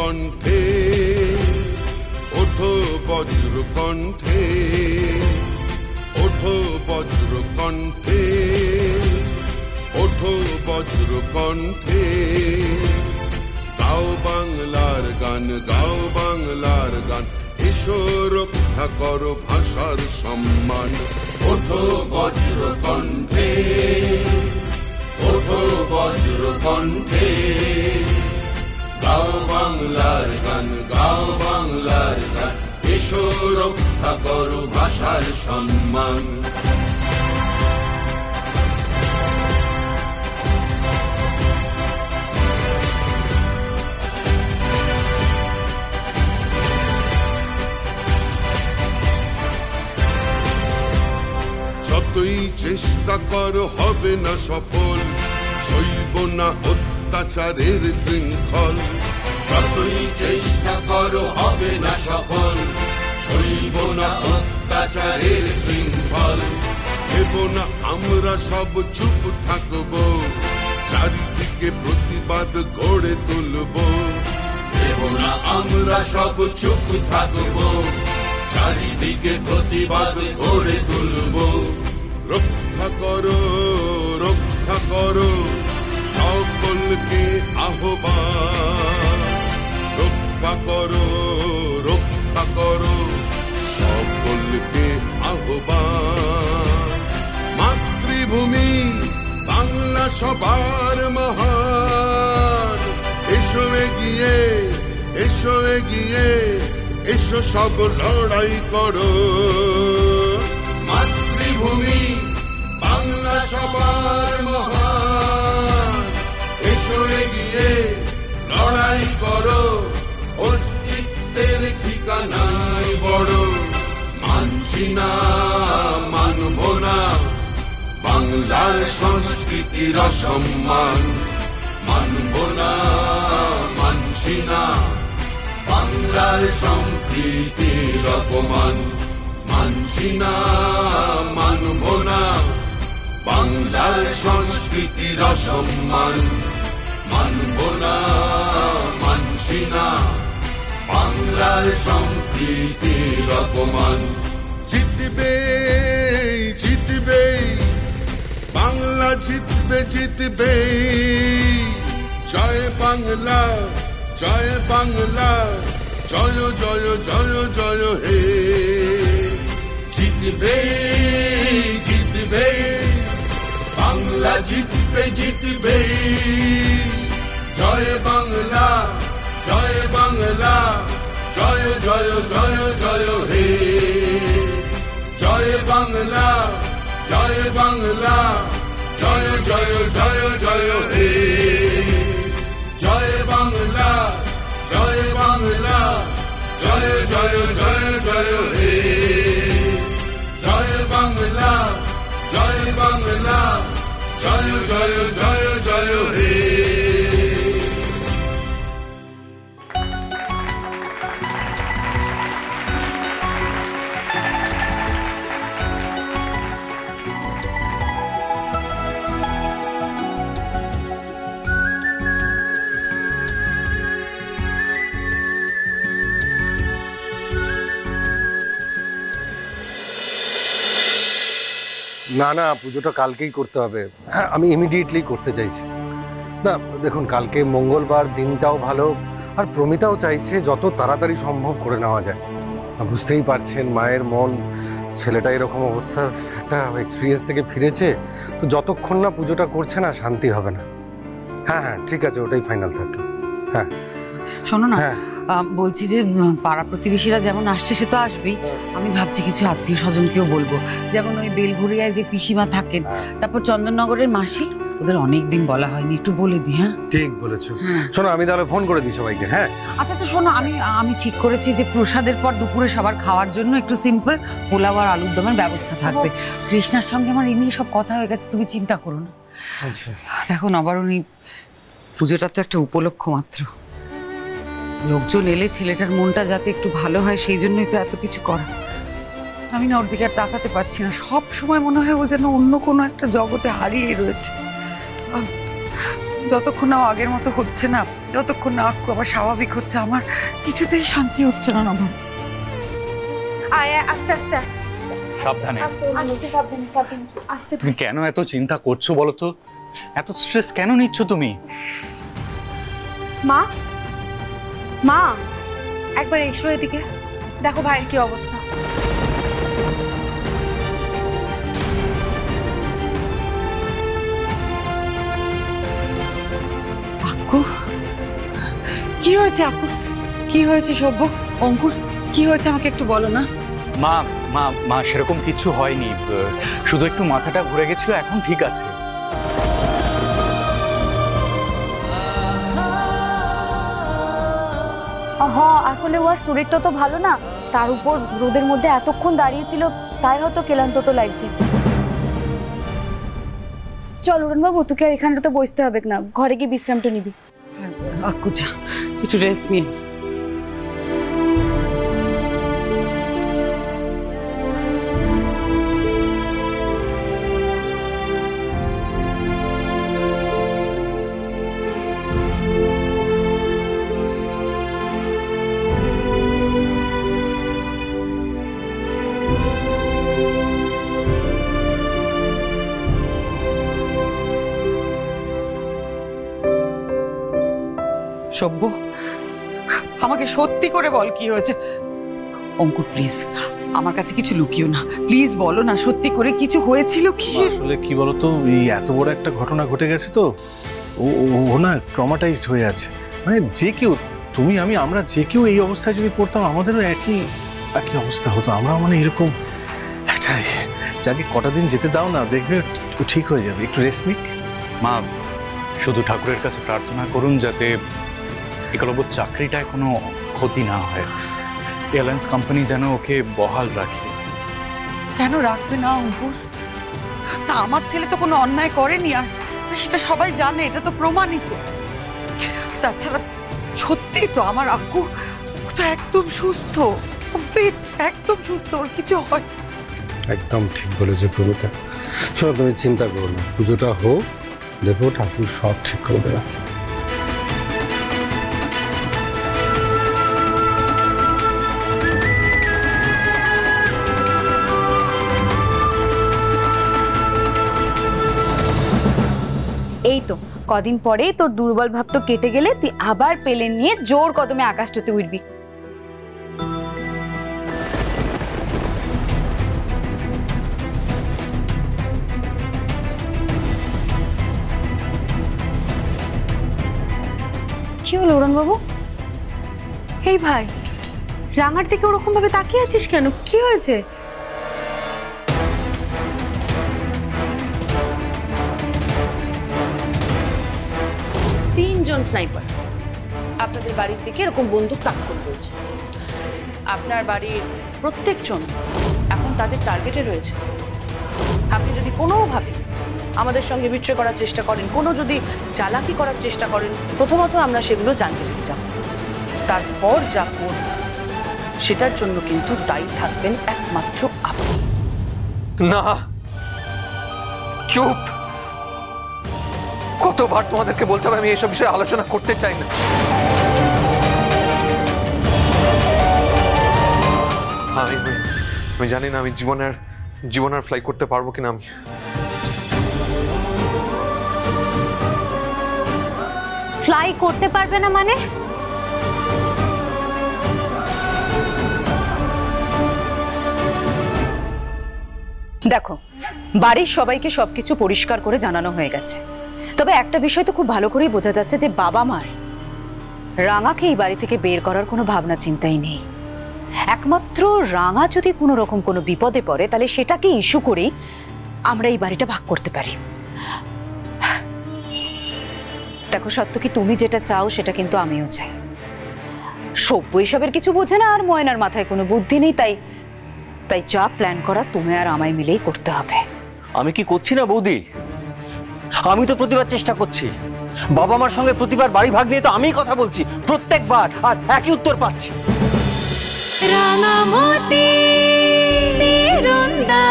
কণ্ঠে, ওঠো বজ্র কণ্ঠে, ওঠো বজ্র কণ্ঠে, ওঠো বজ্র কণ্ঠে। গাও বাংলার গান, গাও বাংলার গান, এসো রক্ষা করো ভাষার সম্মান। ওঠো বজ্র কণ্ঠে, ওঠো বজ্র কণ্ঠে, গাও বাংলার গান, গাও বাংলার গান, এসো রক্ষা করো ভাষার সম্মান। যতই চেষ্টা করো হবে না সফল, সইব না অত্যাচারের শৃঙ্খল। যতই চেষ্টা করো হবে না সফল, সইব না অত্যাচারের শৃঙ্খল। দেব না আমরা সব চুপ থাকবো, চারিদিকে প্রতিবাদ গড়ে তুলবো। দেব না আমরা সব চুপ থাকবো, চারিদিকে প্রতিবাদ গড়ে তুলবো। রক্ষা করো, রক্ষা করো সকলকে আহ্বান। রক্ষা করো, রক্ষা করো সকলকে আহ্বান। মাতৃভূমি বাংলা সবার মহান, এসো এগিয়ে, এসো এগিয়ে, এসো সব লড়াই করো। মাতৃভূমি বাংলা সবার মহান, এসো এগিয়ে লড়াই করো। অস্তিত্বের ঠিকানায় বড়, মানছি না মানব না বাংলার সংস্কৃতির অসম্মান। মানব না, মানছি না বাংলার সম্প্রীতির অপমান। মানছি না, মানব না বাংলার সংস্কৃতির অসম্মান। মানব না, মানছি না বাংলার সম্প্রীতির অপমান। জিতবে, জিতবে বাংলা, জিতবে, জিতবে। জয় বাংলা, জয় বাংলা, জয় জয় জয় জয় হে। জিতবে, জিতবে বাংলা, জিতবে, জিতবে। জয় বাংলা, জয় বাংলা, জয় জয় জয় জয় হে। জয় বাংলা, জয় বাংলা, জয় জয় জয় জয় হে। জয় বাংলা, জয় বাংলা, জয় জয় জয় জয় হে। জয় বাংলা, জয় বাংলা, জয় জয় জয় জয় হে। না না, পুজোটা কালকেই করতে হবে। হ্যাঁ, আমি ইমিডিয়েটলি করতে চাইছি। না দেখুন, কালকে মঙ্গলবার, দিনটাও ভালো, আর প্রমিতাও চাইছে যত তাড়াতাড়ি সম্ভব করে নেওয়া যায়। বুঝতেই পারছেন মায়ের মন, ছেলেটা এরকম অবস্থা, একটা এক্সপিরিয়েন্স থেকে ফিরেছে, তো যতক্ষণ না পুজোটা করছে না শান্তি হবে না। হ্যাঁ হ্যাঁ ঠিক আছে, ওটাই ফাইনাল থাকলো। হ্যাঁ শোনো না, বলছি যে পাড়া প্রতিবেশীরা যেমন আসছে সে তো আসবেই, আমি ভাবছি কিছু আত্মীয় স্বজনকেও বলবো, যেমন ওই বেলঘুরিয়ায় যে পিসিমা থাকেন, তারপর চন্দননগরের মাসি, ওদের অনেকদিন বলা হয়নি, একটু বলে দিই। হ্যাঁ ঠিক বলেছো। শোনো আমি তাহলে ফোন করে দিই সবাইকে। হ্যাঁ আচ্ছা আচ্ছা শোনো, আমি ঠিক করেছি যে প্রসাদের পর দুপুরে সবার খাওয়ার জন্য একটু সিম্পল পোলাও আর আলুর দমের ব্যবস্থা থাকবে। কৃষ্ণার সঙ্গে আমার এমনি সব কথা হয়ে গেছে, তুমি চিন্তা করো না। আচ্ছা দেখো নবারুণী, পুজোটা তো একটা উপলক্ষ মাত্র, লোকজন এলে ছেলেটার মনটা যাতে একটু ভালো হয় সেই জন্যই তো এত কিছু করা। আমি না ওর দিকে আর তাকাতে পারছি না, সব সময় মনে হয় ও যেন অন্য কোনো একটা জগতে হারিয়ে রয়েছে। যতক্ষণ না আগের মতো হচ্ছে না, যতক্ষণ না আক্কু আবার স্বাভাবিক হচ্ছে আমার কিছুতেই শান্তি হচ্ছে না নবম। আয় আস্তে আস্তে সাবধানে। আস্তে সাবধানে সাবধানে আস্তে। তুমি কেন এত চিন্তা করছো বলো তো? এত স্ট্রেস কেন নিচ্ছ তুমি? মা মা একবার এসো এদিকে, দেখো ভাইয়ের কি অবস্থা। আক্কু কি হয়েছে? আক্কু কি হয়েছে? সব্য, অঙ্কুর কি হয়েছে আমাকে একটু বলো না। মা মা মা সেরকম কিছু হয়নি, শুধু একটু মাথাটা ঘুরে গেছিল, এখন ঠিক আছে। আসলে ওর শরীরটা তো ভালো না, তার উপর রোদের মধ্যে এতক্ষণ দাঁড়িয়েছিল, তাই হয়তো ক্লান্তটা লাগছে। চল উড়নবাবু, তোকে আর এখানটাতে বসতে হবে না, ঘরে গিয়ে বিশ্রামটা নিবি। আক্কু যা, একটু রেস্ট নিয়ে। সব্য, আমাকে সত্যি করে বল কি হয়েছে। অঙ্কুর প্লিজ আমার কাছে কিছু লুকিও না, প্লিজ বলো না সত্যি করে কিছু হয়েছিল কি? আসলে কি বলতো, এই এত বড় একটা ঘটনা ঘটে গেছে তো ও না ট্রমাটাইজড হয়ে আছে। মানে যে কেউ, তুমি আমি আমরা যে কেউ এই অবস্থায় যদি পড়তাম আমাদেরও একই অবস্থা হতো। আমরা মানে এরকম একটা, যাকে কটা দিন যেতে দাও না, দেখবে ঠিক হয়ে যাবে, একটু রেস্ট নিক। মা শুধু ঠাকুরের কাছে প্রার্থনা করুন যাতে একলব্যর চাকরিটায় কোনো ক্ষতি না হয়, এয়ারলাইন্স কোম্পানি যেন ওকে বহাল রাখে। কেন রাখবে না অঙ্কুর? না আমার ছেলে তো কোনো অন্যায় করেনি, আর সেটা সবাই জানে, এটা তো প্রমাণিত। তাছাড়া সত্যি তো আমার আক্কু তো একদম সুস্থ, ফিট, একদম সুস্থ, ওর কিছু হয়। একদম ঠিক বলেছে প্রমিতা। শোনো তুমি চিন্তা করো না, পুজোটা হোক, দেখো ঠাকুর সব ঠিক করে দেবে। এই তো কদিন পরেই তোর দুর্বল ভাবটা কেটে গেলে তুই আবার পেলেন নিয়ে জোর কদমে আকাশটাতে উঠবি। কি হলো উড়নবাবু? এই ভাই, রাঙার দিকে ওরকম ভাবে তাকিয়ে আছিস কেন? কি হয়েছে? তিনজন স্নাইপার আপনাদের বাড়ির দিকে এরকম বন্দুক তাক করে রয়েছে। আপনার বাড়ির প্রত্যেকজন এখন তাদের টার্গেটে রয়েছে। আপনি যদি কোনোভাবে আমাদের সঙ্গে বিট্রে করার চেষ্টা করেন, কোনো যদি চালাকি করার চেষ্টা করেন, প্রথমত আমরা সেগুলো জানতে পেরে যাব। তারপর যা করব সেটার জন্য কিন্তু দায়ী থাকবেন একমাত্র আপনি। না, চুপ। কতবার তোমাদেরকে বলতে হবে আমি এসব বিষয়ে আলোচনা করতে চাই না। আমি জানি না আমি জীবনের ফ্লাই করতে পারবো কিনা। আমি ফ্লাই করতে পারবে না মানে? দেখো, বাড়ির সবাইকে সবকিছু পরিষ্কার করে জানানো হয়ে গেছে, তবে একটা বিষয় তো খুব ভালো করেই বোঝা যাচ্ছে যে বাবা মার রাঙাকে এই বাড়ি থেকে বের করার কোনো ভাবনা চিন্তাই নেই। একমাত্র রাঙা যদি কোনো রকম কোনো বিপদে পড়ে তাহলে সেটাকে ইস্যু করেই আমরা এই বাড়িটা ভাগ করতে পারি। দেখো সত্য কি, তুমি যেটা চাও সেটা কিন্তু আমিও চাই। সভ্য এসবের কিছু বোঝে না, আর ময়নার মাথায় কোনো বুদ্ধি নেই, তাই যা প্ল্যান করা তুমি আর আমায় মিলেই করতে হবে। আমি কি করছি না বৌদি? আমি তো প্রতিবার চেষ্টা করছি, বাবা মার সঙ্গে প্রতিবার বাড়ি ভাগ নিয়ে তো আমিই কথা বলছি প্রত্যেকবার, আর একই উত্তর পাচ্ছি। রাঙামতি নিরুন্দা।